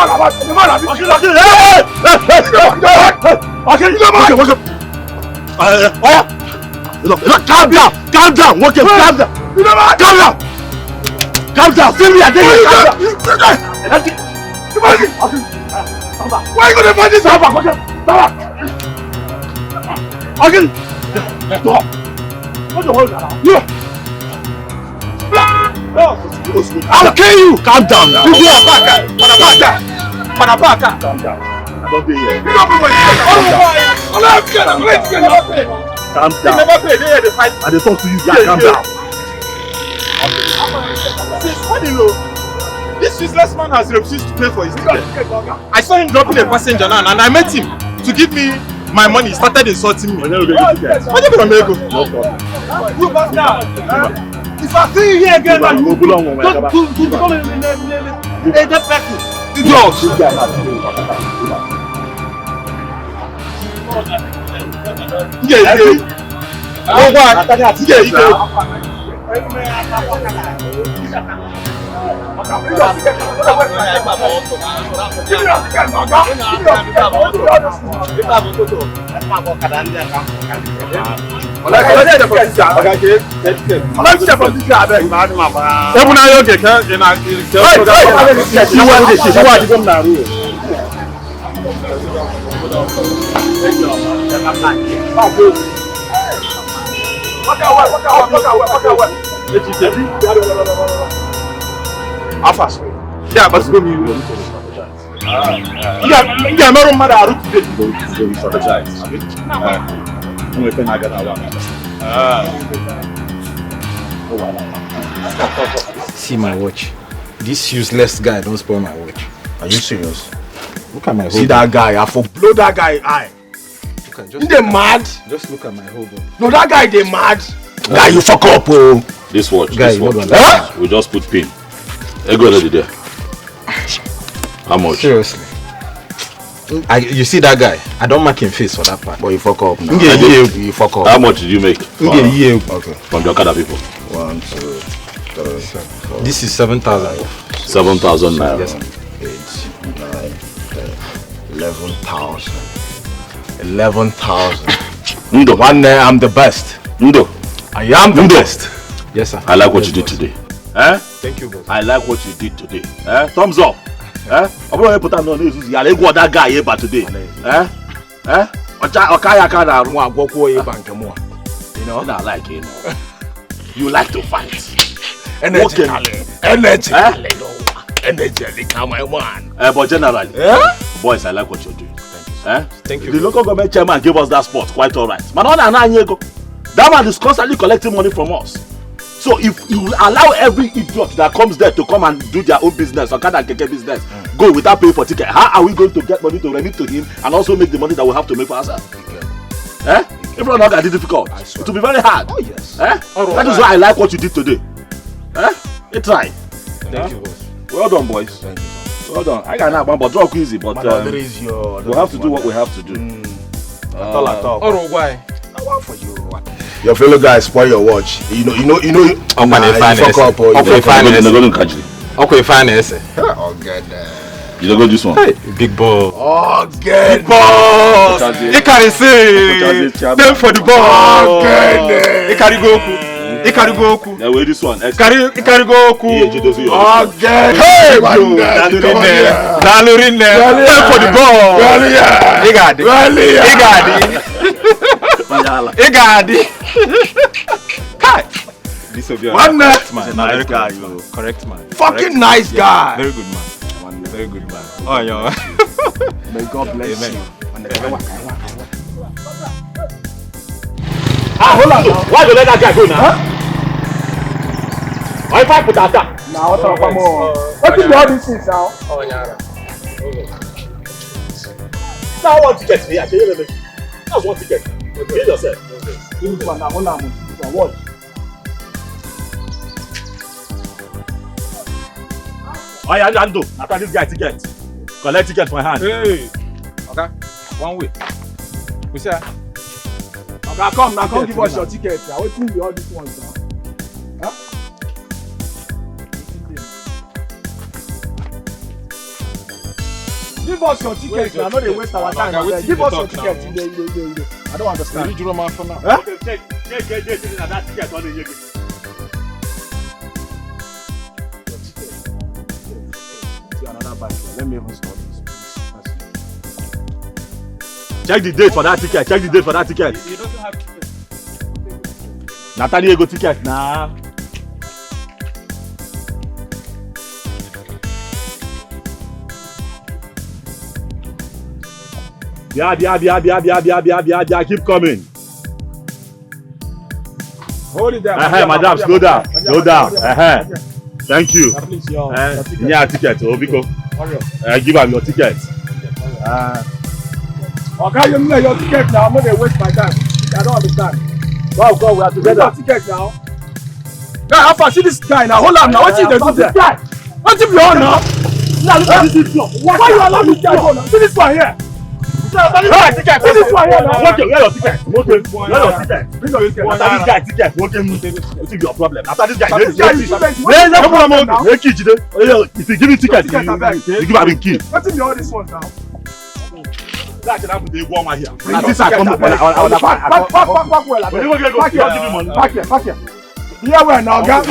Calm down. Calm down. Feel me, I tell you. Why are you gonna find this out? Again. Stop. What the hell? I'll kill you. Calm down now. Panapaka. Calm down. Don't be here. Calm down. Never pay. They fight. I talk to you. Calm down. What do you know? This useless man has refused to pay for his ticket. I saw him dropping a passenger now, and I met him to give me my money. He started insulting me. What do you mean? No problem. You bastard! If I see you here again, man, you belong on my dead person. Idiots! Yeah, but go me. Yeah, no matter See my watch. This useless guy don't spoil my watch. Are you serious? Look at my hold. See that guy, I for blow that guy eye. They mad? Just look at my hold on. No, that guy they mad. Guy, you fuck up, oh. This watch, guy, this watch. Huh? We just put pin. Go already there. How much? Seriously. You see that guy? I don't mark him face for that part. But you fuck up now. You fuck up. How much did you make? Okay. From the Okada people? 1, 2, 3, 4. This is 7,000. 7,000 naira. Yes, 8, 9, 10, 11,000. 11,000. Ndo. One day I'm the best. Ndo. I am the best. Yes, sir. I like what you did today. Thank you, boss. I like what you did today. Thumbs up. I'm going to put on news. I like what that guy here today. You know, I like it. You like to fight. Energetically, my man. But generally, boys, I like what you're doing. Thank you. The local government chairman gave us that spot quite alright. But that man is constantly collecting money from us. So if you allow every idiot that comes there to come and do their own business or kind of keke business, go without paying for ticket, how are we going to get money to remit to him and also make the money that we have to make for ourselves? If not, that is difficult. It will be very hard. Oh yes. That is why I like what you did today. You try. Thank you, boss. Well done, boys. Thank you. Well done. I got but drop easy. But we have to do what we have to do. One for you. Your fellow guys spoil your watch. You know. I'm gonna finance. Oh, God. You don't go this one. Hey, big boss. Oh, good boss. You can say. Them for the boss. Oh, good. You can go. Yeah, wait, this one. You can go. Oh, good. Hey, man. Them for the boss. You got it. Kai. This will be a correct man. Nice guy, correct man. Fucking nice guy. Very good man. Very good man. Oh, yeah. May God bless you. Hold on. Why you let that guy go now? Why if I put that down? Now, what is all these things now? Oh, yeah. Now, I want to get me. That's one ticket. Get yourself. What? I Ando. After this guy ticket. Collect ticket for my hand. Hey. Okay. One way. We say. Okay, come now. Come give us your ticket. I will give you all these ones now. Huh? Give us your ticket. I know they waste our time. Give us your ticket. I don't understand. You draw man for now. Okay, check that ticket on the Yegi. Another bike. Let me even stop this. Check the date for that ticket. Check the date for that ticket. He doesn't have ticket. Natalie go ticket. Nah. Yeah. Keep coming. Hold it down. Madam, slow down. Thank you. Please, your ticket. Yeah, ticket. Obiko. Give her your ticket. Okay, you know your ticket now. I'm not going to waste my time. I don't understand. Wow, God, we are together. Your ticket now. Now, how far see this guy now? Hold on now. What is the ticket? What if you on now? Now, look at this video. Why you allow this guy go now? See this one here. See this one here now. Okay, where your ticket? Where your ticket? Bring your ticket. After this guy ticket, what is your problem? After this guy, if you give me ticket, you give me key. What if you all this one now? That can happen to one man here. Pack here. Here where now, guys?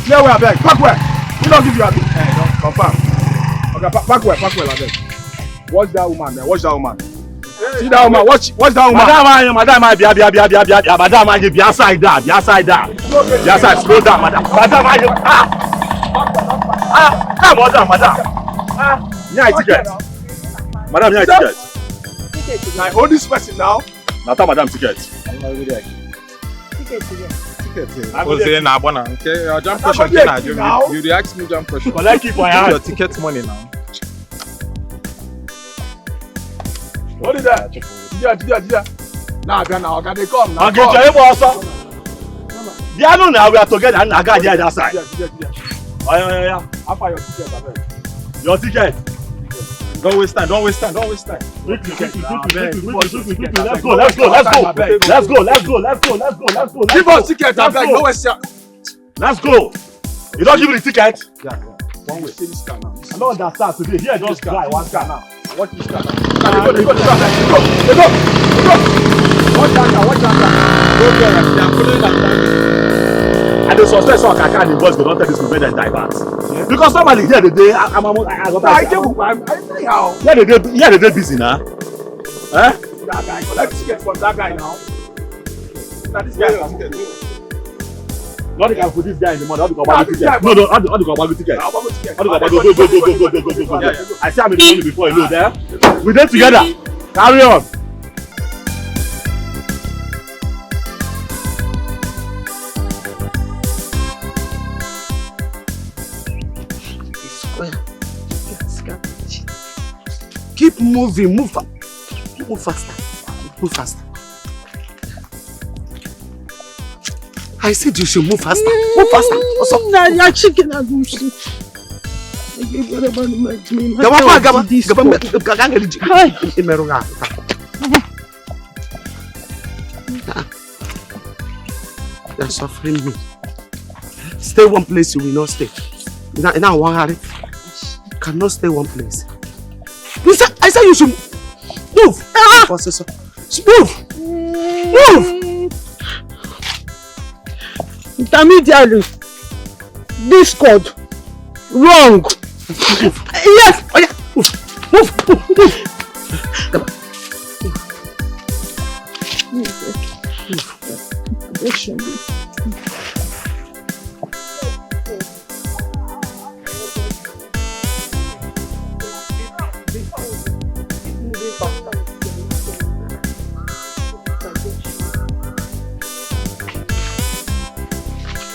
Here where, beg. Pack where? We don't give you a big. Confirm. Okay, pack where, like that. Watch that woman there. Watch that woman. See that woman. Watch that woman. Madam, be outside there. Slow down, madam. Madam. Yeah, ticket. Madam, yeah, ticket. I hold this person now. Nata, madam, ticket. Ticket. I was saying now, okay. Your jump pressure you react me jump pressure. Collect it for your ticket money now. Hold it there. Yeah. Now, they come now. Okay, Jay, also. Yeah, no, now we are together and I got the other side. Yeah. After your ticket, your ticket. Don't waste time. Quickly. Let's go. Give us ticket, I beg. No waste. Let's go. You don't give me the ticket? Yeah. One way. See this car now. I don't understand today. Here, just try one car now. Watch this car now. They go. Watch that car. And the suspect saw Kaka and the boys go don't tell this movement and divert. Because somebody here the day they busy now. That guy collect ticket from that guy now. This guy. Not can put this guy in the money. No, ticket. Go. I see I'm in the money before you know there. We did together. Carry on. Keep moving, move faster. I said you should move faster. Move faster. Nah, chicken and goose. You're suffering me. Stay one place, you will not stay. Now, one hurry. Cannot stay one place. I said you should move. Move. Intermediary. Discord. Wrong. Yes. Oh yeah. Move. Come on.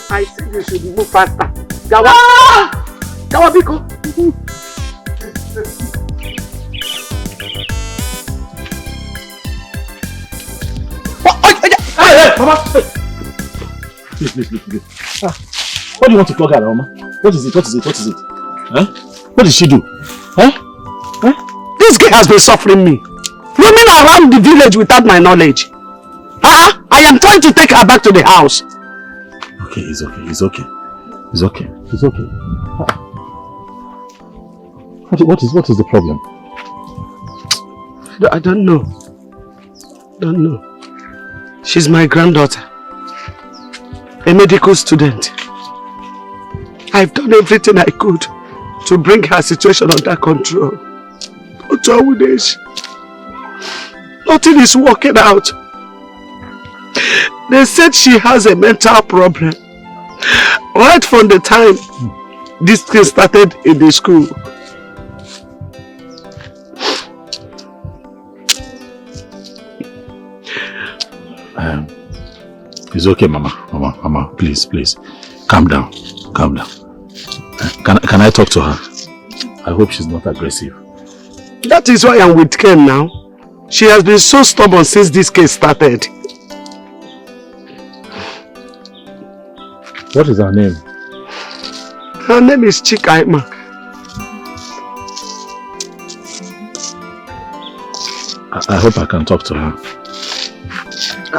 I said you should move faster. Gawa, Biko. Hey, Mama. Please. What do you want to talk about, Mama? What is it? Huh? What did she do? Huh? This girl has been suffering me. Roaming around the village without my knowledge. I am trying to take her back to the house. Okay, it's okay. What is the problem? I don't know. Don't know. She's my granddaughter. A medical student. I've done everything I could to bring her situation under control. But nothing is working out. They said she has a mental problem. Right from the time this thing started in the school. It's okay, Mama, please. Calm down. Can I talk to her? I hope she's not aggressive. That is why I'm with Ken now. She has been so stubborn since this case started. What is her name? Her name is Kaima. I hope I can talk to her.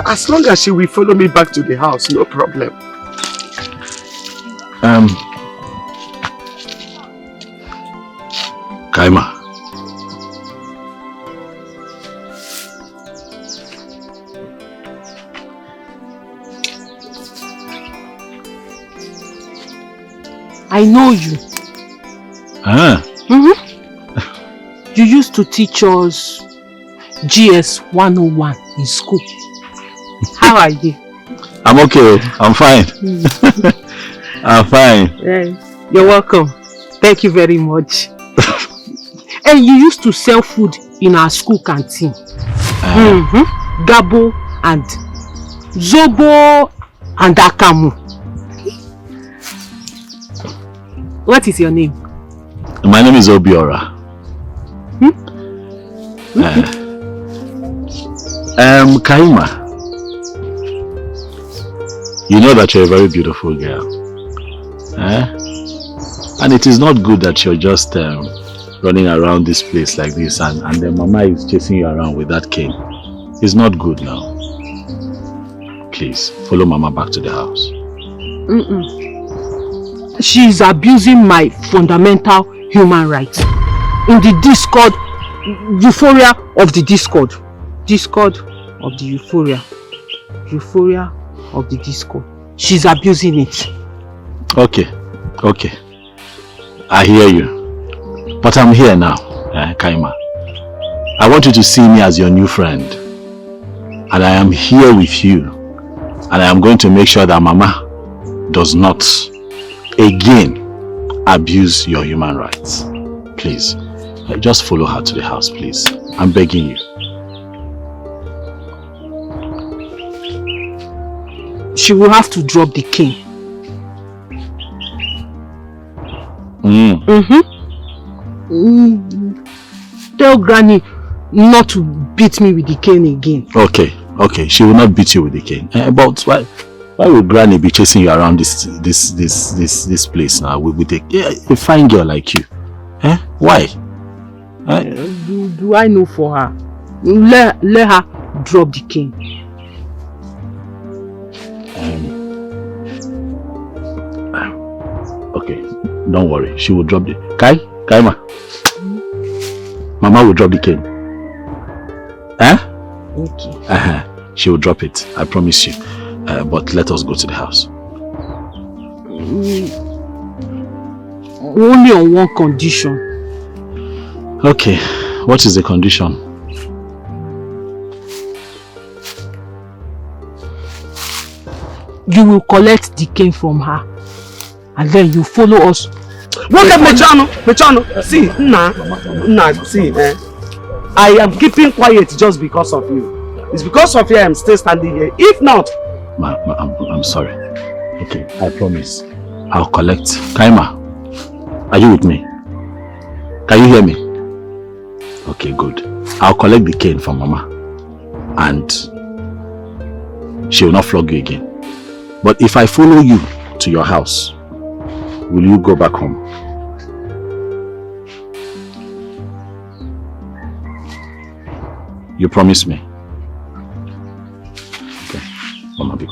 As long as she will follow me back to the house, no problem. Kaima. I know you. You used to teach us GS 101 in school. How are you? I'm okay. I'm fine. I'm fine. You're welcome. Thank you very much. And you used to sell food in our school canteen. Gabo and Zobo and Akamu. What is your name? My name is Obiora. Kaima. You know that you're a very beautiful girl. And it is not good that you're just running around this place like this and then Mama is chasing you around with that cane. It's not good now. Please, follow Mama back to the house. She is abusing my fundamental human rights. In the Discord, euphoria of the Discord. Discord of the euphoria. Euphoria of the Discord. She's abusing it. Okay. I hear you. But I'm here now, Kaima. I want you to see me as your new friend. And I am here with you. And I am going to make sure that Mama does not again abuse your human rights. Please, just follow her to the house, please. I'm begging you. She will have to drop the cane. Tell Granny not to beat me with the cane again. Okay. She will not beat you with the cane. But why would Granny be chasing you around this place now with a fine girl like you? Why? Do I know for her? Let her drop the cane. Okay, don't worry. She will drop the Kaima. Mama will drop the cane. Okay. She will drop it. I promise you. But let us go to the house. Only on one condition. Okay. What is the condition? You will collect the cane from her. And then you follow us. Look at Mechano. See, see, I am keeping quiet just because of you. It's because of you I'm still standing here. If not... I'm sorry. Okay, I promise. I'll collect. Kaima, are you with me? Can you hear me? Okay, good. I'll collect the cane from Mama. And she will not flog you again. But if I follow you to your house, will you go back home? You promise me? Okay. Mama, be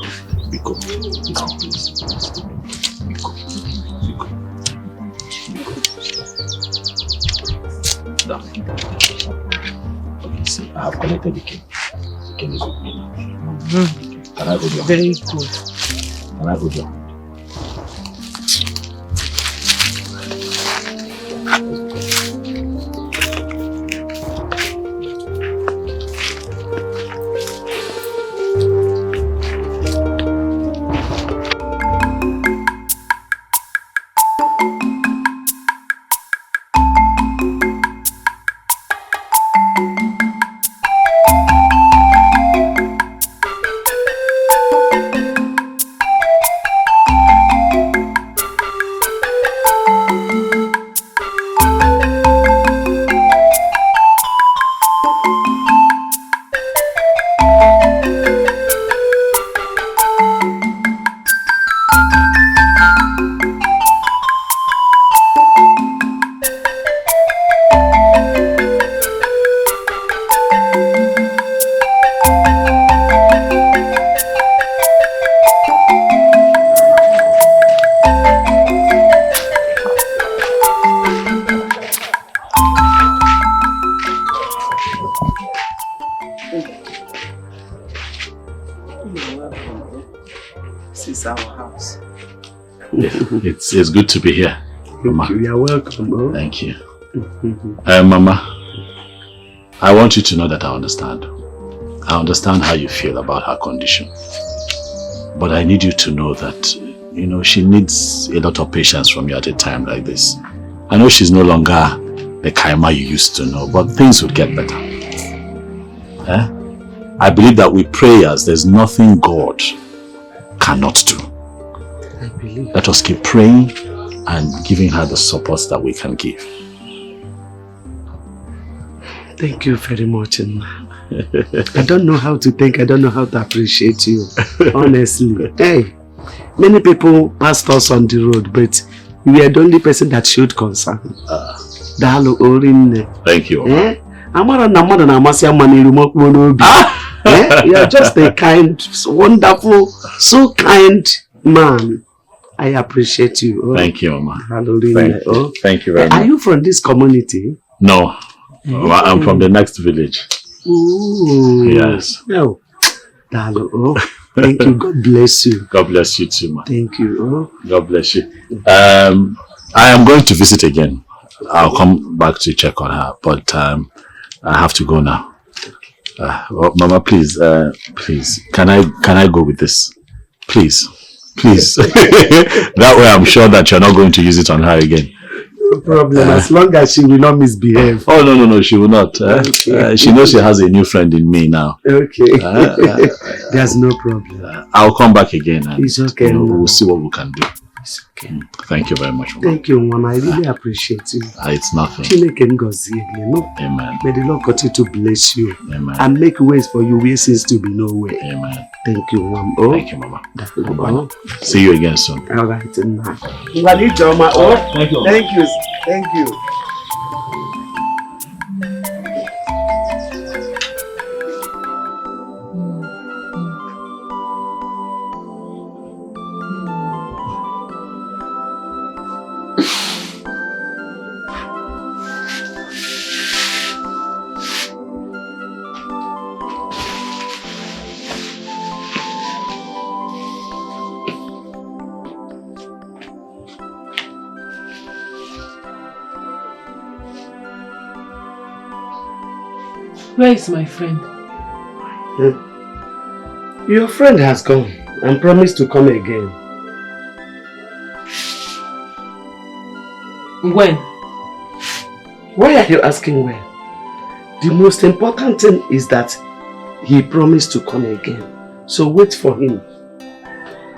cool. Please. Down. Okay, see, I have collected the key. The key is with me now. Can I hold your hand? Very good. Can I hold your hand? It's good to be here, Mama. You are welcome, bro. Thank you. Mama, I want you to know that I understand. I understand how you feel about her condition. But I need you to know that, you know, she needs a lot of patience from you at a time like this. I know she's no longer the Kaima you used to know, but things will get better. I believe that with prayers, there's nothing God cannot do. I believe. Let us keep praying and giving her the support that we can give. Thank you very much, Nma. I don't know how to thank, I don't know how to appreciate you, honestly. Hey, many people passed us on the road, but you are the only person that showed concern. Thank you. You are just a kind, wonderful, so kind man. I appreciate you. Oh. Thank you, Mama. Thank you very much. Are you from this community? No. I'm from the next village. Ooh. Yes. No. Oh. Thank you. God bless you. God bless you too, man. Thank you. Oh. God bless you. I am going to visit again. I'll come back to check on her, but I have to go now. Mama, please, can I go with this? Please. That way I'm sure that you're not going to use it on her again. No problem, as long as she will not misbehave. Oh, no, she will not. Okay. She knows she has a new friend in me now. Okay. There's no problem. I'll come back again. And, it's okay. We'll see what we can do. It's okay. Thank you very much, Mama. Thank you, Mama. I really appreciate you. It's nothing. Amen. May the Lord continue to bless you. Amen. And make ways for you where seems to be no way. Amen. Thank you, Mama. Oh. Thank you, Mama. See you again soon. All right. Thank you. Thank you. Where is my friend? Your friend has come and promised to come again. When? Why are you asking when? The most important thing is that he promised to come again. So wait for him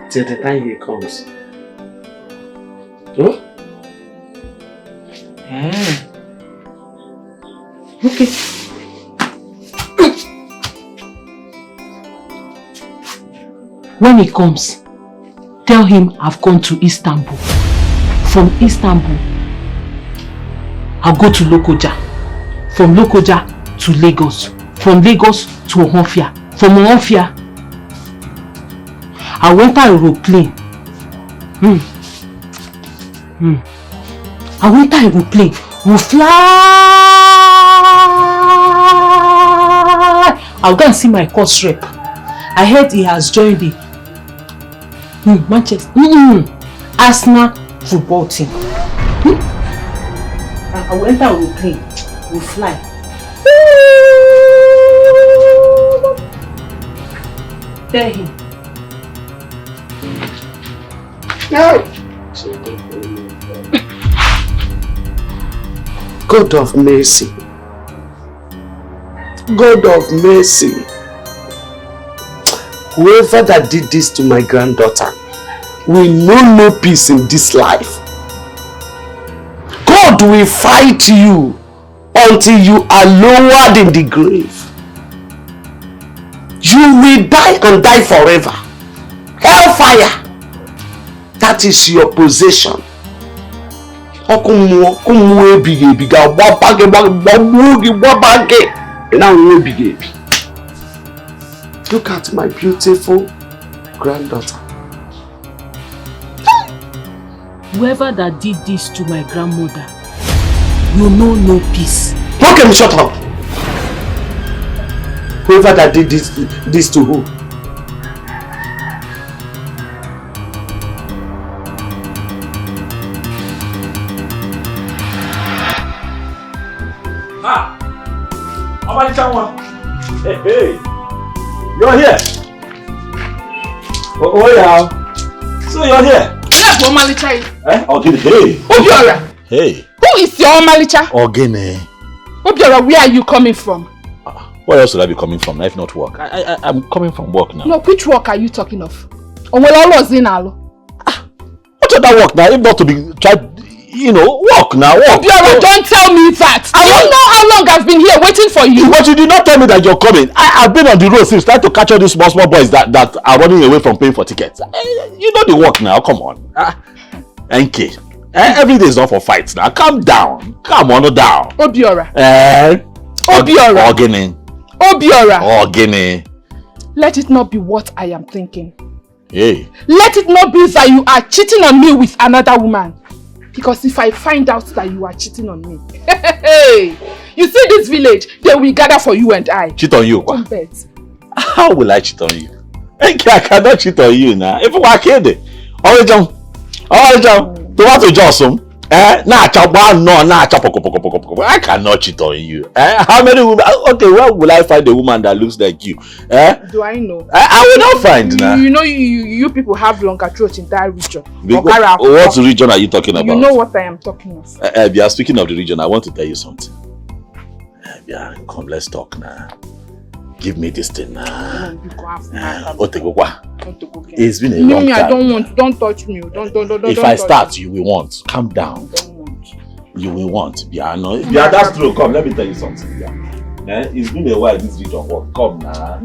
till the time he comes. Oh? Okay. When he comes, tell him I've gone to Istanbul. From Istanbul, I'll go to Lokoja. From Lokoja to Lagos. From Lagos to Ohofia. From Ohofia, I went by aeroplane. I went by aeroplane. We'll fly I'll go and see my course rep. I heard he has joined the Manchester Arsenal football team. And I will enter on the plane. We'll fly. Tell him. No. God of mercy. God of mercy. Whoever that did this to my granddaughter will know no peace in this life. God will fight you until you are lowered in the grave. You will die and die forever. Hellfire. That is your possession. Look at my beautiful granddaughter. Whoever that did this to my grandmother, you know no peace. Okay, shut up. Whoever that did this to who? Hey, you're here. Oh yeah. So you're here. That's what Malicha is. Okay, hey. Obiora. Hey. Who is your Malicha? Ogene. Obiora, where are you coming from? Where else would I be coming from? If not work. I'm coming from work now. No, which work are you talking of? What other work now? If not to be work now. Work. Obiora, don't tell me that. I don't know how long I've been here waiting for you. But you did not tell me that you're coming. I've been on the road since trying to catch all these small boys that are running away from paying for tickets. You know the work now. Come on. NK. Every day is not for fights now. Calm down. Calm on down. Obiora. Obiora. Ogene. Let it not be what I am thinking. Hey. Let it not be that you are cheating on me with another woman. Because if I find out that you are cheating on me, you see this village, they will gather for you and I. Cheat on you? How will I cheat on you? I cannot cheat on you now. If I can't, tomato Johnson. I cannot cheat on you. How many women? Okay, where will I find a woman that looks like you? Do I know? I will not find now. You know, you people have longer throats in that region. What region are you talking about? You know what I am talking of. Yeah, speaking of the region, I want to tell you something. Yeah, come, let's talk now. Give me this thing now. It's been a long time. I don't want. Don't touch me. Don't. If I start, you will want. Calm down. You will want. Yeah, that's true. Come, let me tell you something. Yeah. It's been a while this region work. Come now.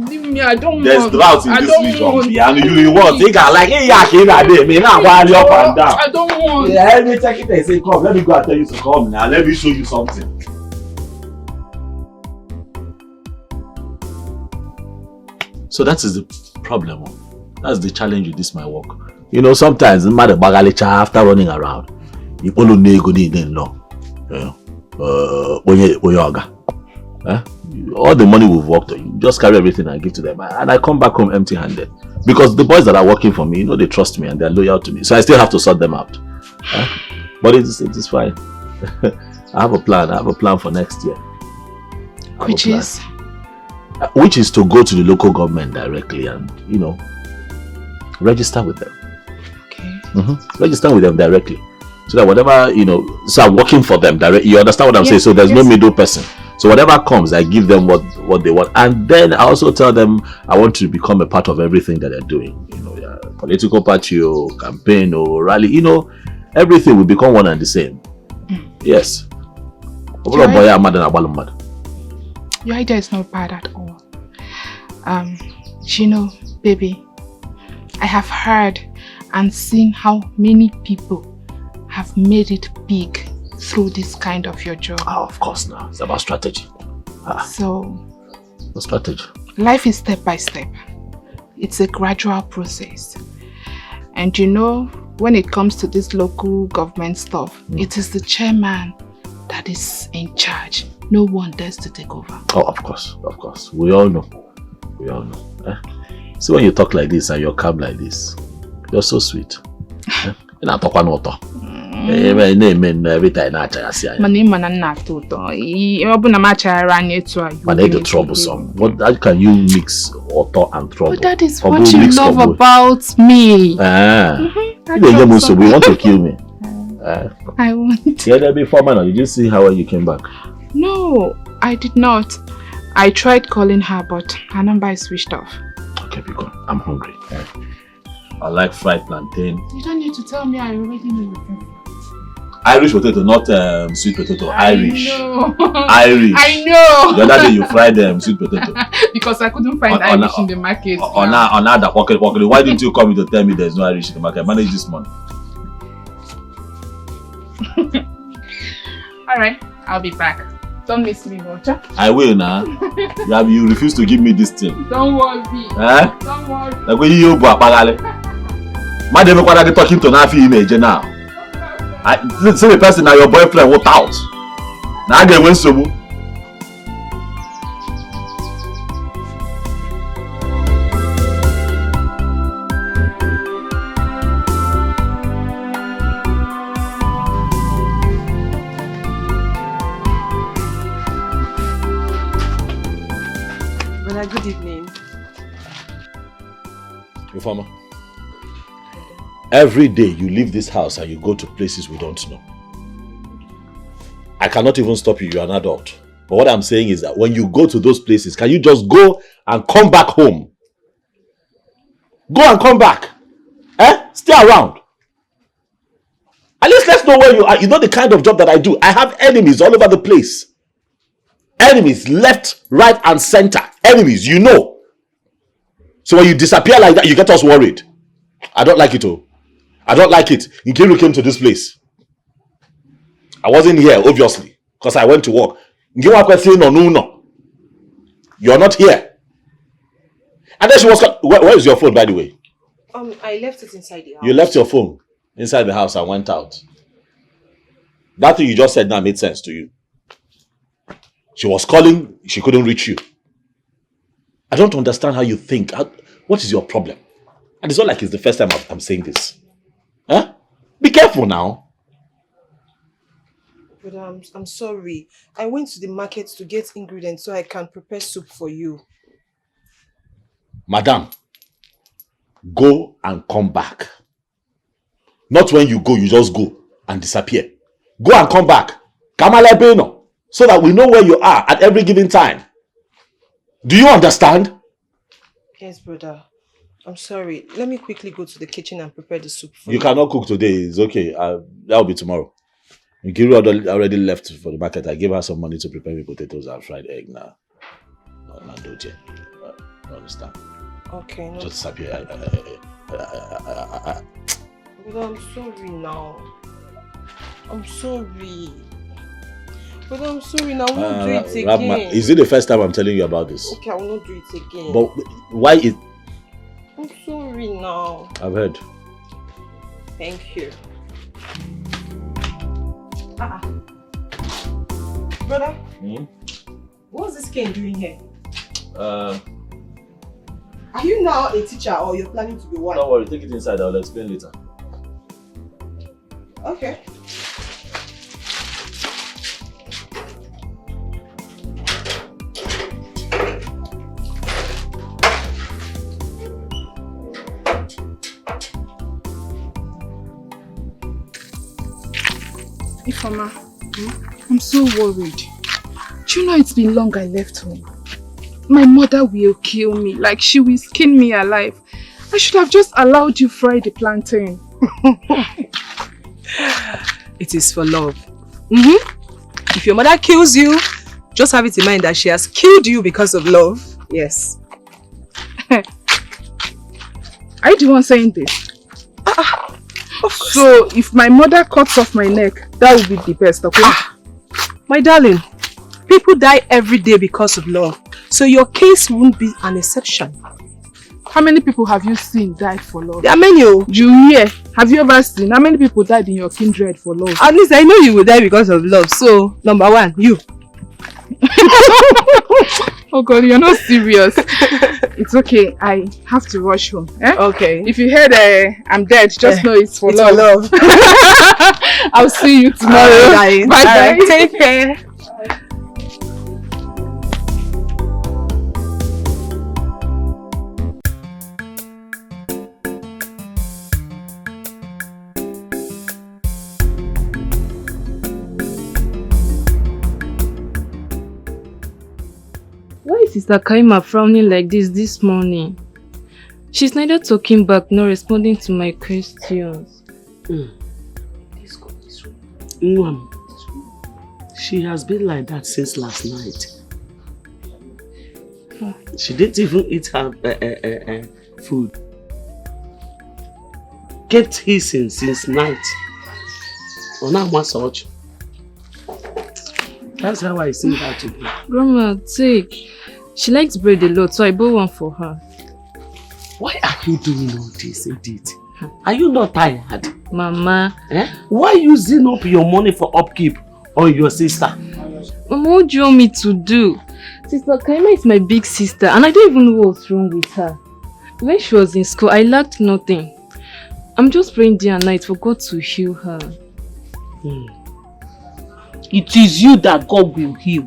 I don't There's want. drought in this region. Yeah, and you will want. Think like, hey, I up and down. I don't want. Yeah, let me check it and say, come, let me go and tell you to come now. Let me show you something. So that is the problem. That's the challenge with this my work. You know, sometimes mother bagalicha after running around, you only nego need no. All the money we've worked on, you just carry everything and give to them, and I come back home empty-handed because the boys that are working for me, they trust me and they're loyal to me. So I still have to sort them out. But it is fine. I have a plan. I have a plan for next year. Which is to go to the local government directly and, register with them. Okay. Register with them directly. So that whatever, so I'm working for them directly. You understand what I'm saying? So there's no middle person. So whatever comes, I give them what they want. And then I also tell them I want to become a part of everything that they're doing. Political party or campaign or rally, everything will become one and the same. Yes. Your idea is not bad at all. Baby, I have heard and seen how many people have made it big through this kind of your job. Oh, of course now. It's about strategy. So, the strategy. Life is step by step. It's a gradual process. And when it comes to this local government stuff, it is the chairman that is in charge. No one dares to take over. Oh, of course. We all know. We all know. See, when you talk like this and you're calm like this, you're so sweet. And I talk one auto. Every time I see you. My name is not Toto. You're going to match around you too. But they're troublesome. How can you mix auto and trouble? But that is what you love about me. You want to kill me? I want. Yeah, there before, man. You just see how you came back. No, I did not. I tried calling her, but her number is switched off. Okay, because I'm hungry. I like fried plantain. You don't need to tell me. I already know. Irish potato, not sweet potato. Irish. Know. Irish. I know. The other day you fried sweet potato. Because I couldn't find Irish in the market. On that pocket. Why didn't you come to tell me there's no Irish in the market? Manage this money. Alright, I'll be back. Don't miss me, Roger. I will now. You refuse to give me this thing. Don't worry. Don't worry. Like when you go apagale. Madam, what are you talking to now? Now. See the person now your boyfriend walked out. Now I get win sobu. Good evening. Informer. Every day you leave this house and you go to places we don't know. I cannot even stop you, you're an adult. But what I'm saying is that when you go to those places, can you just go and come back home? Go and come back. Stay around. At least let's know where you are. You know the kind of job that I do. I have enemies all over the place. Enemies left, right, and center. Enemies, you know. So when you disappear like that, you get us worried. I don't like it, oh. I don't like it. Nkiru came to this place. I wasn't here, obviously, because I went to work. You're not here. And then she was... Where is your phone, by the way? I left it inside the house. You left your phone inside the house and went out. That thing you just said now made sense to you. She was calling, she couldn't reach you. I don't understand how you think. What is your problem? And it's not like it's the first time I'm saying this. Be careful now. But I'm sorry. I went to the market to get ingredients so I can prepare soup for you. Madam, go and come back. Not when you go, you just go and disappear. Go and come back. Kamala Beno. So that we know where you are at every given time. Do you understand? Yes, brother. I'm sorry. Let me quickly go to the kitchen and prepare the soup for you. You cannot cook today. It's okay. That will be tomorrow. Nkiru already left for the market. I gave her some money to prepare me potatoes and fried egg now. No, don't you understand? Okay. No. Just disappear. But I'm sorry now. I'm sorry. But I'm sorry now, I won't do it again. Is it the first time I'm telling you about this? Okay, I will not do it again. But why is... I'm sorry now. I've heard. Thank you. Brother? What's this cane doing here? Are you now a teacher or you're planning to be one? Don't worry, take it inside, I'll explain later. Okay. Ifeoma, I'm so worried. Do you know it's been long I left home? My mother will kill me, like she will skin me alive. I should have just allowed you fry the plantain. It is for love. If your mother kills you, just have it in mind that she has killed you because of love. Yes. Are you the one saying this? So if my mother cuts off my neck, that would be the best, okay? My darling, people die every day because of love. So your case won't be an exception. How many people have you seen died for love? There are many. You hear? Have you ever seen how many people died in your kindred for love? At least I know you will die because of love. So, number one, you. Oh God, you're not serious. It's okay. I have to rush home. Eh? Okay. If you heard I'm dead, just know it's for It's love. for love. I'll see you tomorrow. Bye. Bye. Take care. Why is Sister Kaima frowning like this morning? She's neither talking back nor responding to my questions. She has been like that since last night. She didn't even eat her food. Kept hissing since night. That's how I see her today. Grandma, take. She likes bread a lot, so I bought one for her. Why are you doing all this, Edith? Are you not tired? Mama. Why using up your money for upkeep on your sister? Mama, what do you want me to do? Sister Kaima is my big sister and I don't even know what's wrong with her. When she was in school, I lacked nothing. I'm just praying day and night for God to heal her. It is you that God will heal.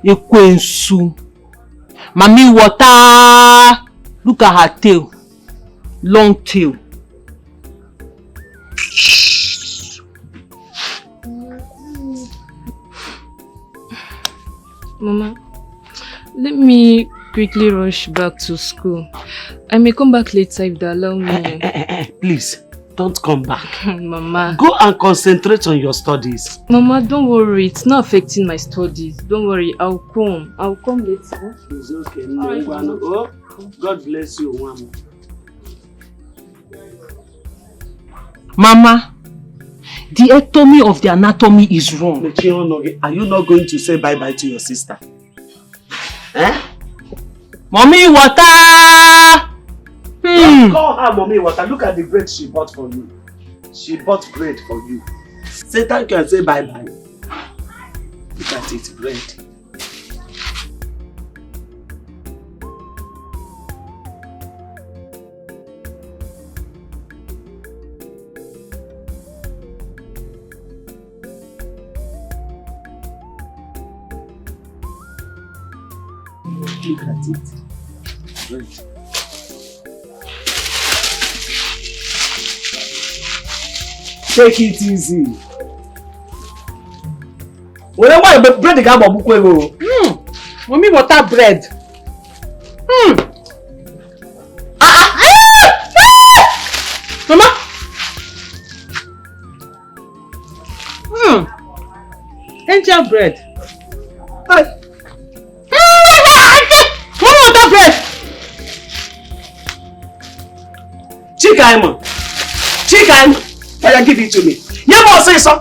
Ekwensu. Mami water. Look at her tail. Long tail. Mama, let me quickly rush back to school. I may come back later if they allow me. Please, don't come back. Mama. Go and concentrate on your studies. Mama, don't worry. It's not affecting my studies. Don't worry. I'll come. I'll come later. It's okay. Oh, God bless you, Mama. Mama, the ectomy of the anatomy is wrong. Are you not going to say bye-bye to your sister? Mommy, water! Don't call her Mommy Water. Look at the bread she bought for you. She bought bread for you. Say thank you and say bye-bye. Look at it, bread. Look at it. Bread. Take it easy. Whenever you bread the guy of Bukwego. Mommy, water bread. Mama. Angel bread. Mommy, water bread. Kaima. Fire, give it to me. Yama, say so.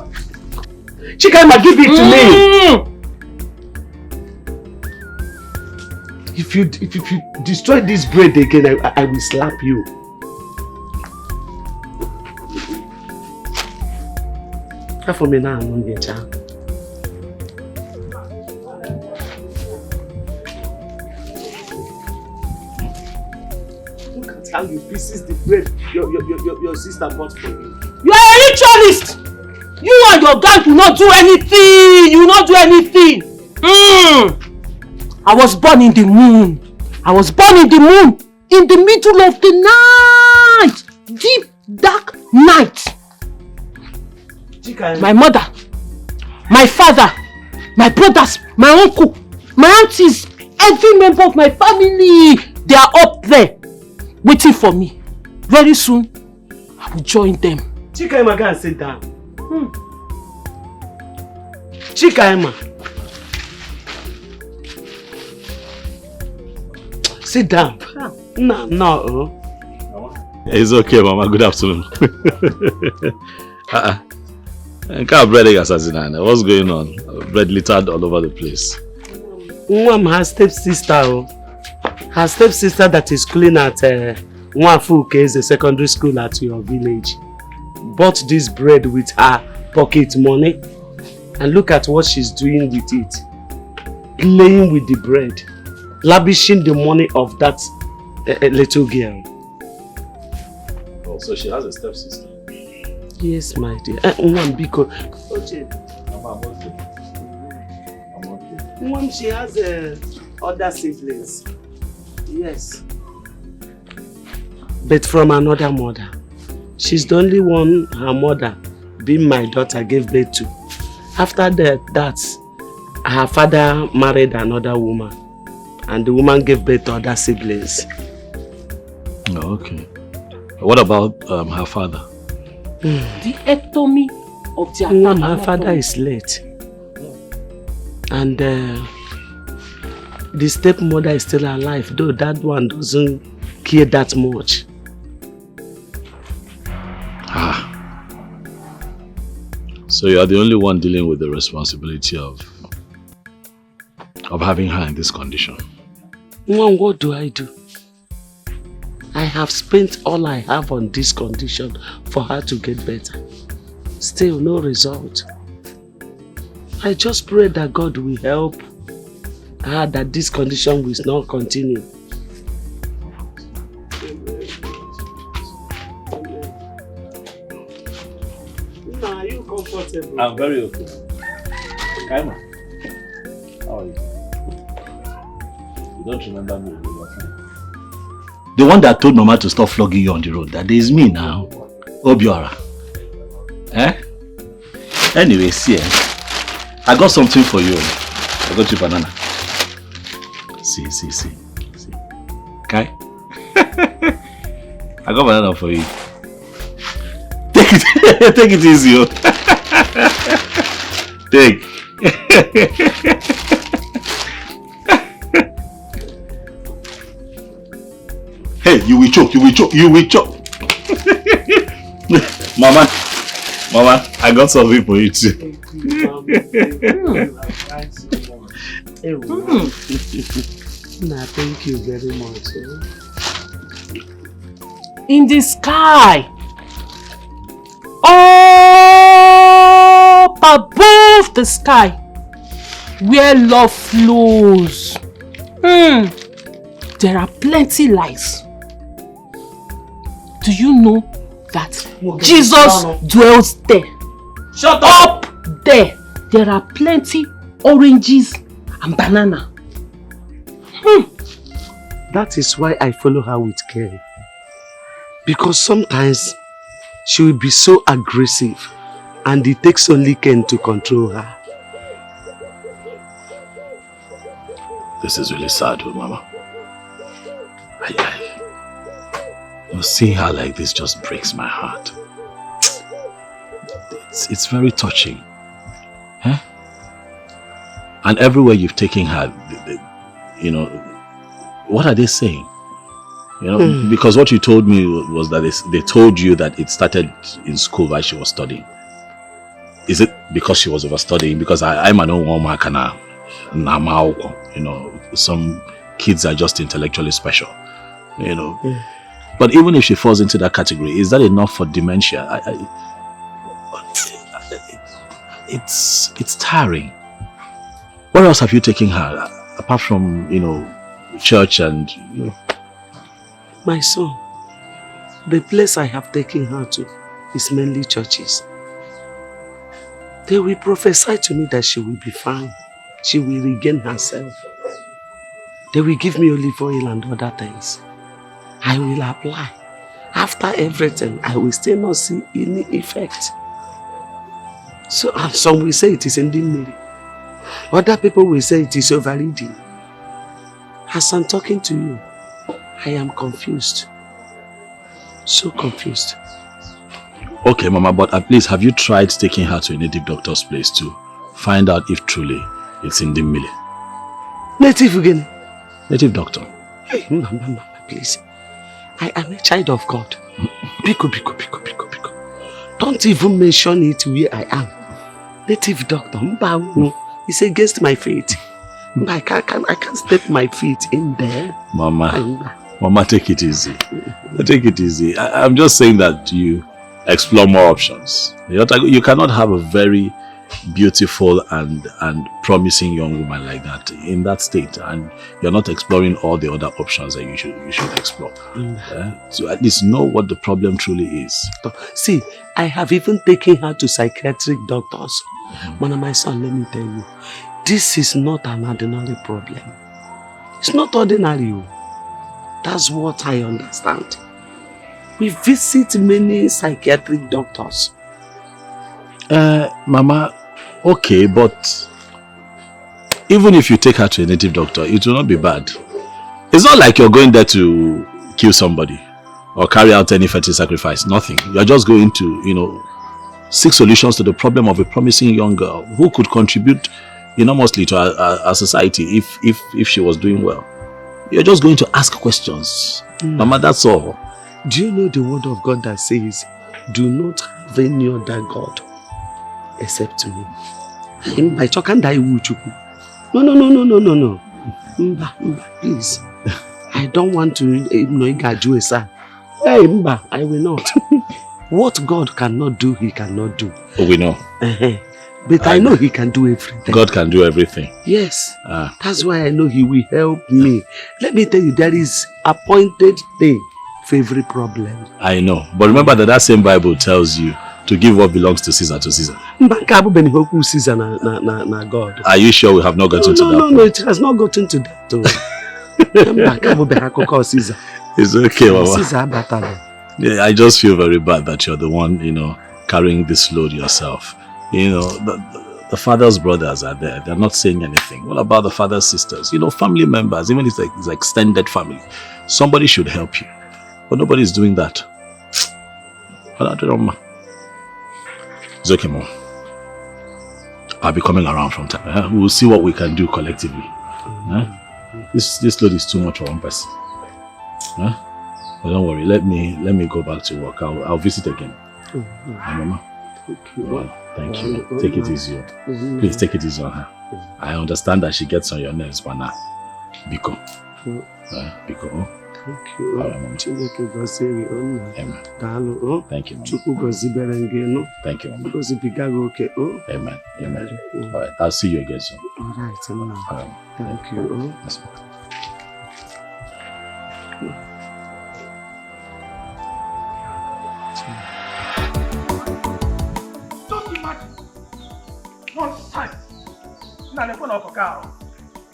Kaima, give it to me. If you destroy this bread again, I will slap you. Come for me now, I'm not your child. Look at how you pieces the bread your sister bought for you. You are a ritualist. You and your gang will not do anything. You will not do anything. I was born in the moon. I was born in the moon. In the middle of the night. Deep, dark night. My mother, my father, my brothers, my uncle, my aunties, every member of my family, they are up there waiting for me. Very soon, I will join them. Kaima, go and sit down. Kaima. Sit down. No. It's okay, Mama. Good afternoon. What's going on? Bread littered all over the place. Her stepsister. Her stepsister that is schooling at Nwafuke is a secondary school at your village. Bought this bread with her pocket money. And look at what she's doing with it. playing with the bread, lavishing the money of that little girl. Oh, so she has a stepsister? Yes, my dear. Because she has other siblings. Yes. But from another mother. She's the only one her mother, being my daughter, gave birth to. After that, her father married another woman. And the woman gave birth to other siblings. Oh, okay. What about her father? The ectomy of the her father is late. And the stepmother is still alive, though that one doesn't care that much. So you are the only one dealing with the responsibility of having her in this condition. Mom, what do I do? I have spent all I have on this condition for her to get better. Still no result. I just pray that God will help her, that this condition will not continue. Are you comfortable? I'm very okay. Kaima, how are you? You don't remember me? The one that told Mama to stop flogging you on the road, that is me now. Obiora. Eh? Anyway, see, I got something for you. I got you banana. See. Okay? I got banana for you. Take it, take it easy. Take. Hey, you will choke. Mama, I got something for you too. Thank you very much. In the sky, up above the sky, where love flows, there are plenty lights. Do you know that Jesus dwells there? Shut up! There are plenty oranges and banana. That is why I follow her with care. Because sometimes she will be so aggressive and it takes only Ken to control her. This is really sad, Mama. Seeing her like this just breaks my heart. It's very touching. Huh? And everywhere you've taken her, you know, what are they saying? You know, because what you told me was that they told you that it started in school while she was studying. Is it because she was overstudying? Because I'm an old woman, you know, some kids are just intellectually special, you know. But even if she falls into that category, is that enough for dementia? It's tiring. Where else have you taken her apart from, you know, church and, you know? My son, the place I have taken her to is mainly churches. They will prophesy to me that she will be fine. She will regain herself. They will give me olive oil and other things. I will apply. After everything, I will still not see any effect. So, and some will say it is ending. Other people will say it is overeating. As I'm talking to you, I am confused. So confused. Okay, Mama, but at least have you tried taking her to a native doctor's place to find out if truly it's in the Mille? Native again? Native doctor. Hey, Mama, please. I am a child of God. Biko. Don't even mention it where I am. Native doctor. It's against my faith. I can't step my feet in there. Mama, take it easy. Take it easy. I'm just saying that you explore more options. You cannot have a very beautiful and promising young woman like that in that state, and you're not exploring all the other options that you should explore. So at least know what the problem truly is. See, I have even taken her to psychiatric doctors. Mana, my son, let me tell you, this is not an ordinary problem. It's not ordinary. That's what I understand. We visit many psychiatric doctors. Mama, okay, but even if you take her to a native doctor, it will not be bad. It's not like you're going there to kill somebody or carry out any fetish sacrifice. Nothing. You're just going to, seek solutions to the problem of a promising young girl who could contribute enormously to our society if she was doing well. You're just going to ask questions. Mama, that's all. Do you know the word of God that says, do not have any other God except me? No. Mba, please. I don't want to Hey, Mba, I will not. What God cannot do, he cannot do. Oh, we know. But I know he can do everything. God can do everything. Yes. That's why I know he will help me. Let me tell you, there is appointed day for every problem. I know. But remember that same Bible tells you to give what belongs to Caesar to Caesar. Caesar na God. Are you sure we have not gotten to that? No, it has not gotten to that. It's okay, Mama. Yeah, I just feel very bad that you're the one, carrying this load yourself. The father's brothers are there. They're not saying anything. What about the father's sisters? Family members, even if it's extended family. Somebody should help you. But nobody's doing that. It's okay, Mom. I'll be coming around from time. We'll see what we can do collectively. This load is too much for one person. But don't worry. Let me go back to work. I'll visit again. Mama. Well, thank you. Take it easy. Please take it easy on her. I understand that she gets on your nerves, but now, Biko. Biko. Thank you. Amen. Thank you, Thank you, Mama. Amen. Amen. All right. I'll see you again soon. All right. Thank you. Yes,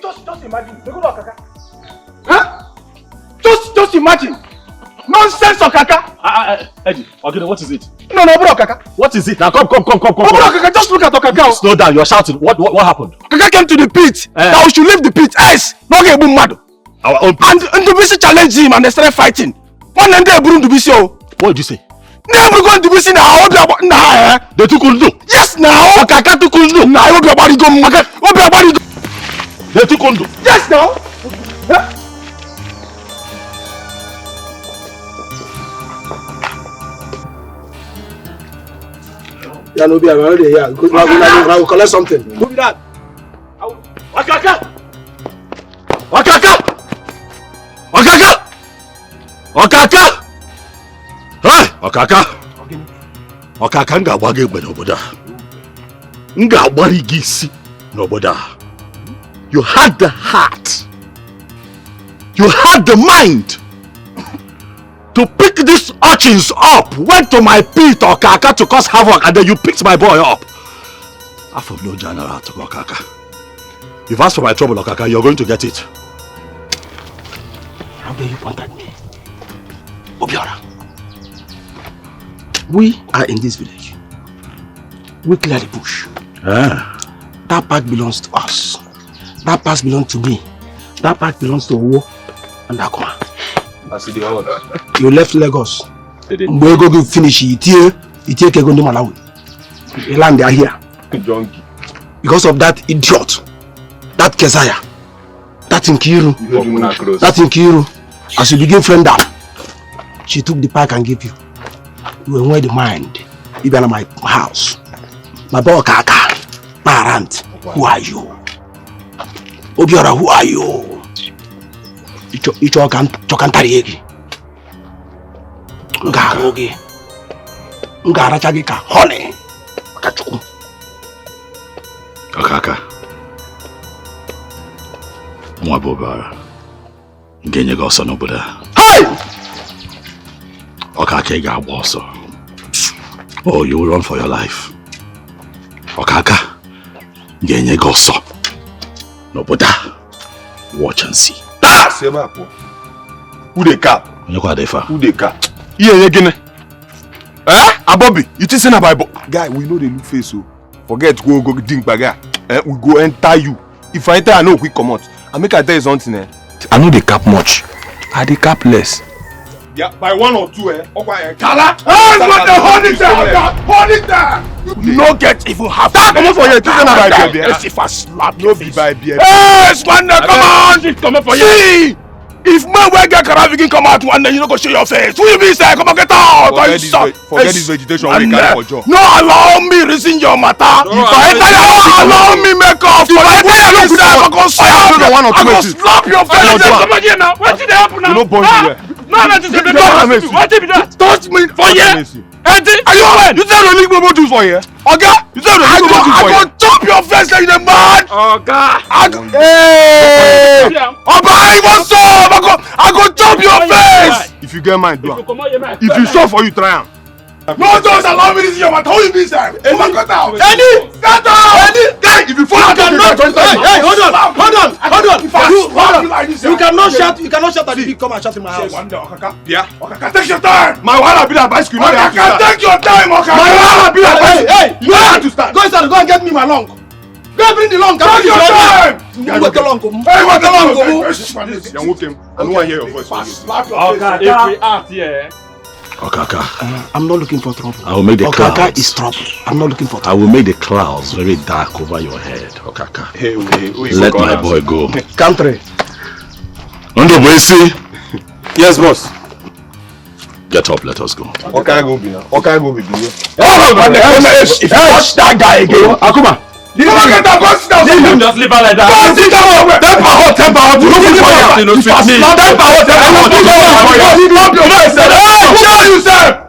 Just imagine. Huh? Just imagine. Nonsense, Okaka. Eddie, okay, what is it? No, Okaka. What is it? Now come. Okaka, just look at Okaka. Slow down, you're shouting. What happened? Okaka came to the pit. That we should leave the pit. Yes, no get mad. Our own pit. And Ndubisi challenged him and they started fighting. One day Ndubisi. What did you say? Never going to be seen now. They took Undu. Yes, now. Okaka took Undu. Now, what your body go? What your body go? They took Undu. Yes, now. Yeah, no, be around here. I will collect something. Who be that? Okaka! Hey, Okaka nga gbage egbe n'obodo a. Nga gbari gị isi n'obodo a. You had the heart. You had the mind to pick these urchins up. Went to my pit, Okaka, to cause havoc, and then you picked my boy up. I have no general to Okaka. You've asked for my trouble, Okaka. You're going to get it. How dare you point at me? Obiora. We are in this village. We clear the bush. That part belongs to us. That part belongs to me. That part belongs to Owo and Akoma. I see the order. You left Lagos. We go finish it here. You take Kegondi Malawi. The land they are here. Because of that idiot. That Kezaya. That Nkiru. That Nkiru. As you begin friend her, she took the pack and gave you. You were the mind. You be at my house. My boy Kaka. My aunt. Who are you? Obiora, who are you? Icho kantari egi. Nga aracha gi ka honey. Makachuku. Mwabobara. Genye go son obodo. Hey! Okaka ga also. Oh, you will run for your life. Okaka. Genye go so. Noboda. Watch and see. Ah, Sema po. Who dey cap? Who dey cap? Yeah, again. Abobi, you think say na Bible? Guy, we know the look face so. Forget go drink baga. We go enter you. If I enter, I know quick come out. I make I tell you something. I know they cap much. I dey cap less. Yeah, by 1 or 2, okay. Kala! Hold it there! Hold it there! You no get even half. Come on for here. Come on, baby. If I slap no be by beer. Hey, Swanner, come on! Come on for here. See! If man will get Karavikin come out one day, you don't go show your face. Who you be say? Come on, get out! Forget this vegetation. We carry for job. No, allow me reason your matter. If I enter your allow me make off. If I enter your I go slap your face. Come on here now. What did happen now? You no born here. No, just the door. What did that? Touch me for here. Are you when? You said only Igwe juice for here. Okay? You said only Igwe juice for here. I go chop your face like the man. Okay. Hey. Oba, what's up? I go chop your face. If you get mine, do it. If you sure for you, try am. No, just allow me to see your mouth. How you be, sir? Come on, cut out. Eddie, cut out. Eddie, guy, if you fall, you cannot. Hey, hold on. You cannot shout. You cannot shout at the come and shout in my house. Yeah. Okaka, take your time. My wife be that bicycle. Okaka, take your time, Okaka. My wife be that bicycle. Hey, you have to start. Go inside. Go and get me my long. Go bring the long. Take your time. What the long? Hey, what the long? Young woman, I don't want to hear your voice. Okaka, if we act here. Okaka. I'm not looking for trouble. I will make the clouds. Okaka is trouble. I'm not looking for trouble. I will make the clouds very dark over your head, Okaka. Hey, let my boy go. Country. Undo Boisi. Yes, boss. Get up, let us go. Okay, go be now. Okay, go be. If you touch that guy again, Akuma. Leave him. Just leave her like that. Temper hot. You don't for you. You don't fit me. Temper hot.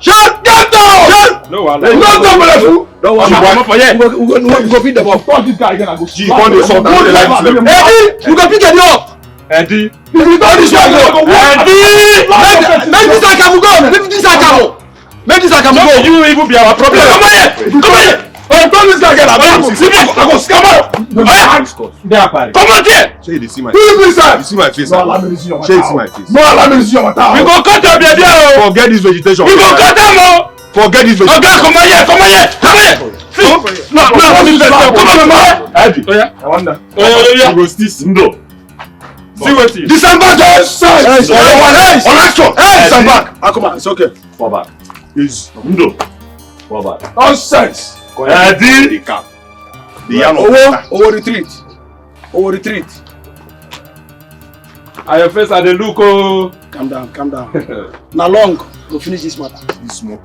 Shut. Get down. No, don't worry. We go beat them up. Touch this guy again and go. Eddie, you go pick Eddie up. Eddie. If you touch this guy, Eddie. Make this guy come go. Make this guy come go. You even be our problem. Come here. Oh, don't this guy again. I go scam out. Come on here. Say you see my face. You see my face. Say you see my face. No, allow me to see your matter. We go cut your baby. Forget this vegetation. We go cut them. Forget this vegetation. Okay, come on here. No, come on. Eddie. Oh yeah. I wonder. Oh yeah. You go still Sindo. See what you. December just says. On action. December. Come on. It's okay. Fall back. Is Sindo. Fall back. Nonsense. Eddie. Over retreat. Are your face at the look? Oh. Calm down. Now long go finish this matter. This smoke.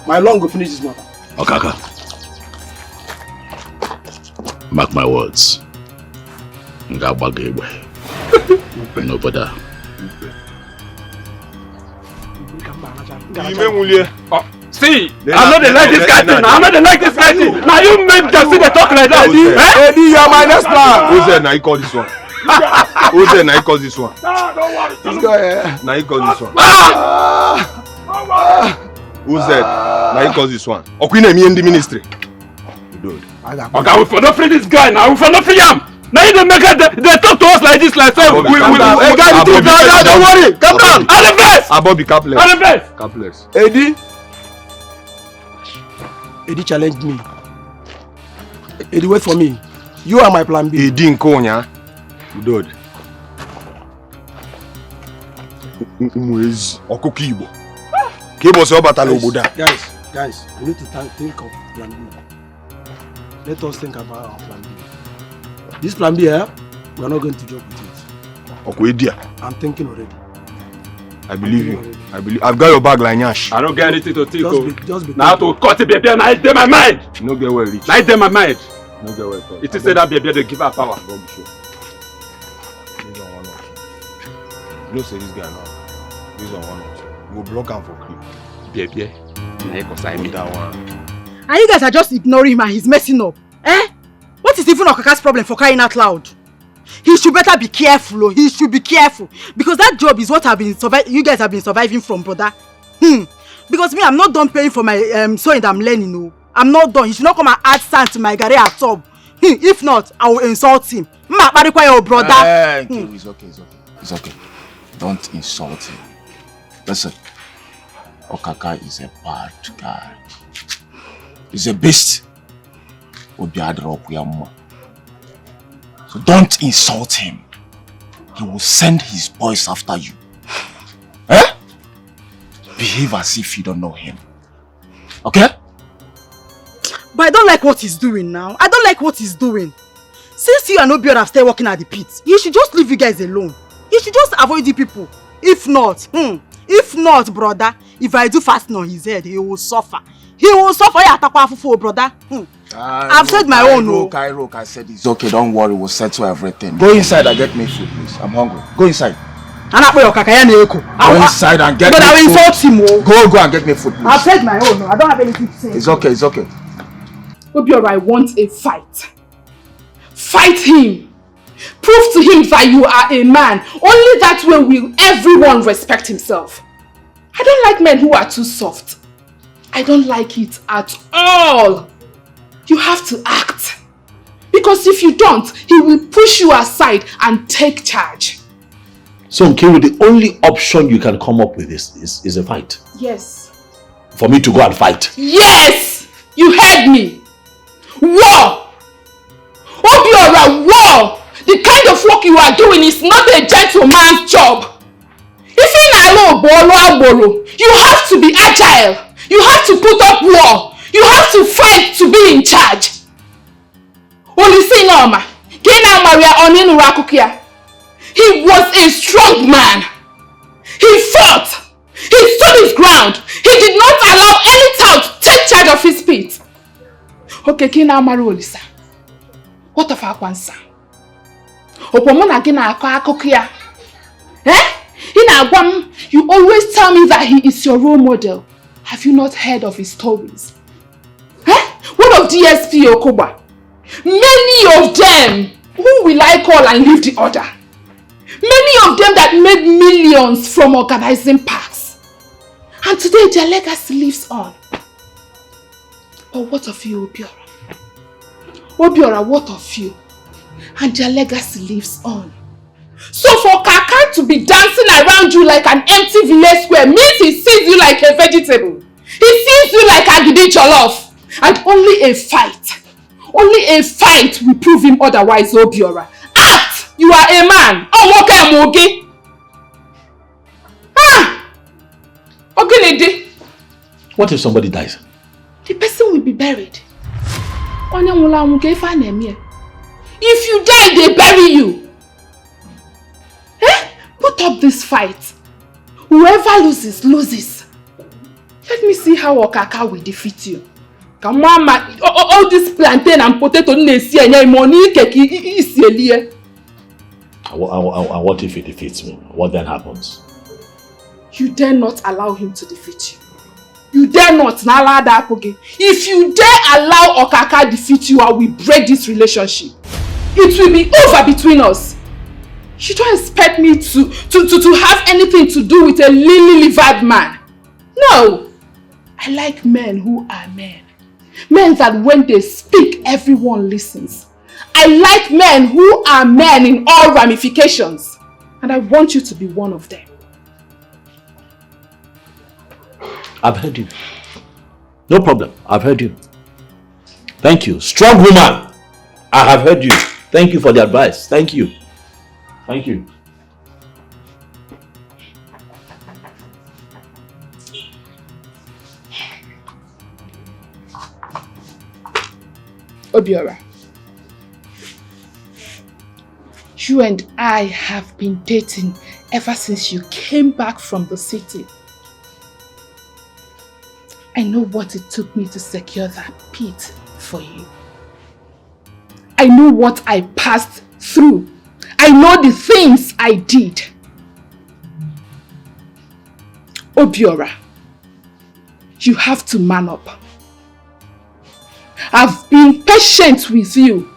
My long go finish this matter. Okaka. Mark my words. Igwe. Nobody. See, I'm not like this guy thing. Now you make them see the talk like that. Eddie, you are my next plan. Who said now you call this one? Who said now you call this one? No, don't worry. This guy, now you call this one. Who said now you call this one? Okwine me in the ministry. Dude. Okay, we for not free this guy now. We for not free him. Now you don't make it. They talk to us like this, like say we don't worry. Come down. Abobi capless. Eddie challenged me. Eddie, wait for me. You are my plan B. Eddie Nkonya. Dude. Mwezi. Okuki Igbo. Kebo se obatala oboda. Guys, we need to think of plan B. Let us think about our plan B. This plan B, we are not going to joke with it. Okwedia. I'm thinking already. I believe you. I've got your bag like Nyash. I don't get anything to think just be now to cut the baby and I in my mind. No get well rich. I in my mind. No get well. It is said that baby they give her power. God be sure. This on one out. You know say this guy now. This on one out. We'll block him for clip. Baby. I consign me that one. And you guys are just ignoring him and he's messing up. Eh? What is even Okaka's problem for crying out loud? he should better be careful. He should be careful. Because that job is what you guys have been surviving from, brother. Because me, I'm not done paying for my sewing that I'm learning. No. I'm not done. He should not come and add sand to my garage at all. If not, I will insult him. I require your brother. It's okay. It's okay. Don't insult him. Listen, Okaka is a bad guy. He's a beast. So don't insult him. He will send his boys after you. Eh? Behave as if you don't know him. Okay? But I don't like what he's doing now. I don't like what he's doing. Since you and Obiora have started working at the pit, he should just leave you guys alone. He should just avoid the people. If not, brother, if I do fasting on his head, he will suffer. He will suffer, brother. I've said my own. I said it's okay, don't worry, we'll settle everything. Go inside and get me food, please. I'm hungry. Go inside. Go inside and get me food. But I will insult him. Go and get me food, please. I've said my own. I don't have anything to say. It's okay. Obiora, I want a fight. Fight him. Prove to him that you are a man. Only that way will everyone respect himself. I don't like men who are too soft. I don't like it at all. You have to act. Because if you don't, he will push you aside and take charge. So, Nkiru, the only option you can come up with is a fight. Yes. For me to go and fight. Yes! You heard me. War! Obiora, war! The kind of work you are doing is not a gentleman's job. If you have to be agile. You have to put up war. You have to fight to be in charge. He was a strong man. He fought. He stood his ground. He did not allow any child to take charge of his feet. Okay, Kina Marolisa. What of Akwansa? Opomona Gina Akakokia. You always tell me that he is your role model. Have you not heard of his stories? What of DSP Okoba? Many of them. Who will I call and leave the order? Many of them that made millions from organizing parks. And today their legacy lives on. But what of you, Obiora? Obiora, what of you? And their legacy lives on. So for Kaka to be dancing around you like an empty village square means he sees you like a vegetable. He sees you like Agidi Jollof. And only a fight will prove him otherwise, Obiora. Act! You are a man. Okay. Okay, what if somebody dies? The person will be buried. If you die, they bury you. Put up this fight. Whoever loses, loses. Let me see how Okaka will defeat you. Come on, all this plantain and potato money. And what if he defeats me? What then happens? You dare not allow him to defeat you. You dare not. If you dare allow Okaka defeat you, I will break this relationship. It will be over between us. You don't expect me to have anything to do with a lily-livered man. No. I like men who are men. Men that when they speak, everyone listens. I like men who are men in all ramifications. And I want you to be one of them. I've heard you. No problem. I've heard you. Thank you. Strong woman. I have heard you. Thank you for the advice. Thank you. Thank you. Obiora, you and I have been dating ever since you came back from the city. I know what it took me to secure that pit for you. I know what I passed through. I know the things I did. Obiora, you have to man up. I've been patient with you.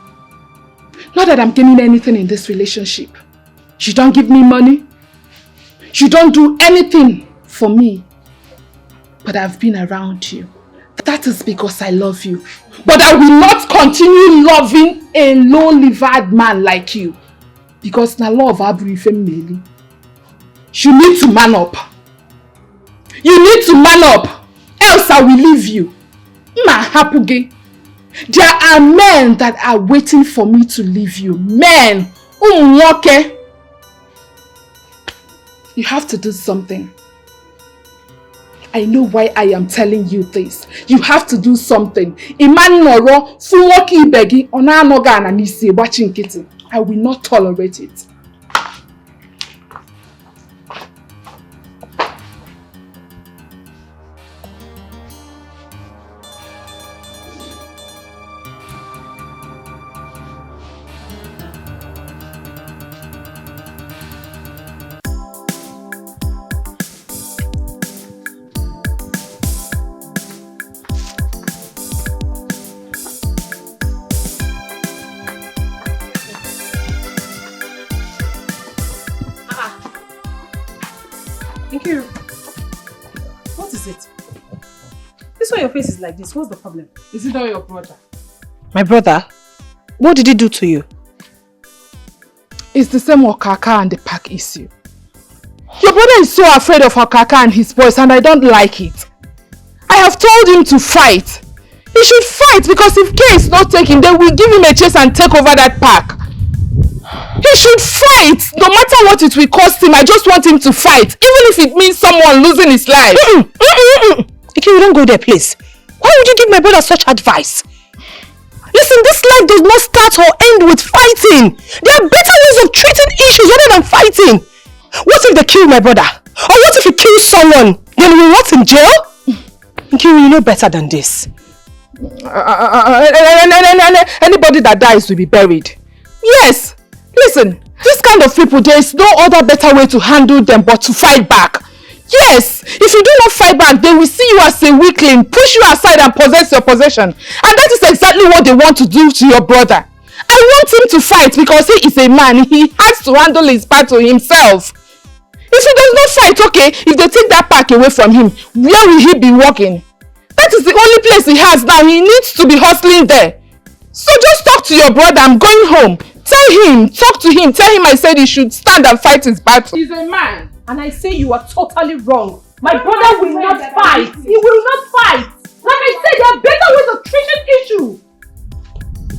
Not that I'm gaining anything in this relationship. You don't give me money. You don't do anything for me. But I've been around you. That is because I love you. But I will not continue loving a low-livered man like you. Because na love abri family. You need to man up. You need to man up. Else I will leave you. Mahapuge. There are men that are waiting for me to leave you. Men. Okay. You have to do something. I know why I am telling you this. You have to do something. Imanoro fuwoki begi ona anoga na nisi watching kitten. I will not tolerate it. Your face is like this. What's the problem? Is it not your brother? My brother? What did he do to you? It's the same Okaka and the pack issue. Your brother is so afraid of Okaka and his boys, and I don't like it. I have told him to fight. He should fight, because if K is not taken, they will give him a chase and take over that pack. He should fight, no matter what it will cost him. I just want him to fight, even if it means someone losing his life. Okay, we don't go there, please. Why would you give my brother such advice? Listen, this life does not start or end with fighting. There are better ways of treating issues other than fighting. What if they kill my brother? Or what if he kills someone? Then we rot in jail? Okay, you know better than this. Anybody that dies will be buried. Yes. Listen, this kind of people, there is no other better way to handle them but to fight back. Yes, if you do not fight back, they will see you as a weakling, push you aside and possess your possession. And that is exactly what they want to do to your brother. I want him to fight because he is a man. He has to handle his battle himself. If he does not fight, okay, if they take that pack away from him, where will he be walking? That is the only place he has now. He needs to be hustling there. So just talk to your brother. I'm going home. Tell him, talk to him. Tell him I said he should stand and fight his battle. He's a man. And I say you are totally wrong. My brother will not fight. He will not fight. Like I said, there are better ways of treating issue.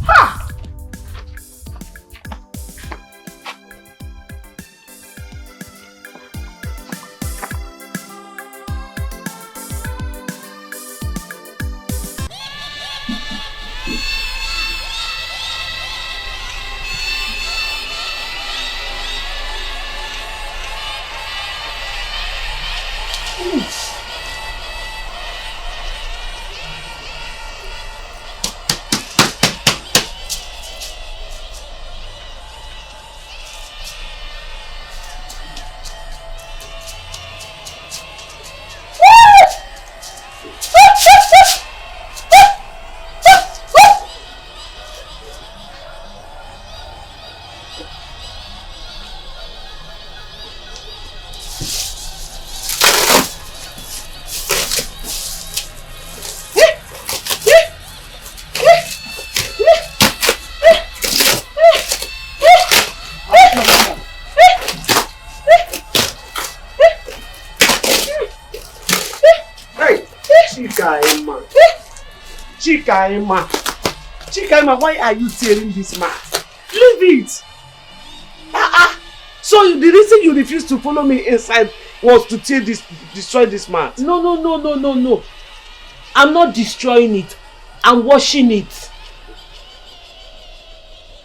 Ha! Kaima, why are you tearing this mat? Leave it! So the reason you refused to follow me inside was to destroy this mat? No. I'm not destroying it. I'm washing it.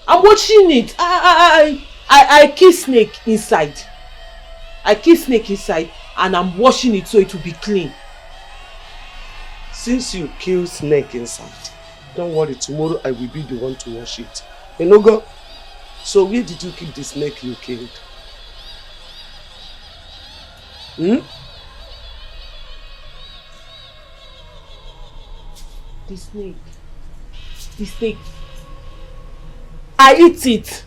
I'm washing it. I kill snake inside. I kill snake inside and I'm washing it so it will be clean. Since you kill snake inside, don't worry, tomorrow I will be the one to wash it. Enogo, so where did you keep the snake you killed? The snake. I eat it.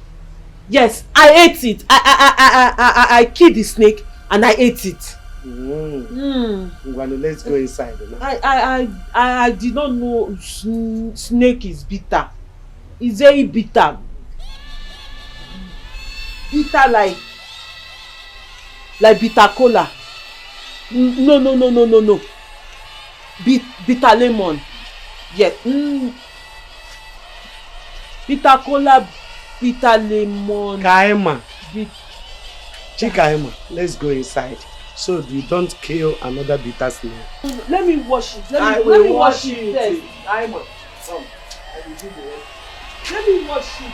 Yes, I ate it. I killed the snake and I ate it. Let's go inside. I did not know snake is bitter. It's very bitter. Bitter like bitter cola. No. Bitter lemon. Yes. Bitter cola, bitter lemon. Kaima. Kaima, let's go inside. So you don't kill another bitter snake. Let me wash it. Let me wash it first. Kaima. Come. I will do the rest. Let me wash it.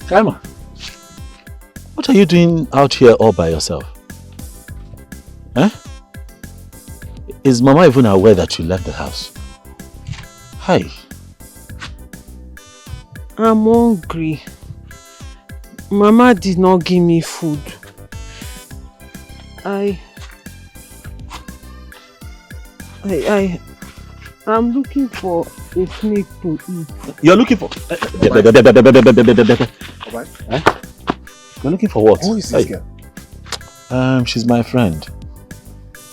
Kaima, what are you doing out here all by yourself? Huh? Is Mama even aware that you left the house? Hi. I'm hungry. Mama did not give me food. I'm looking for a snake to eat. You're looking for... You're looking for what? Who is this girl? She's my friend.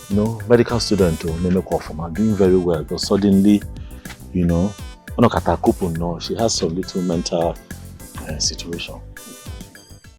You know, medical student, doing very well, but suddenly, you know, she has some little mental situation.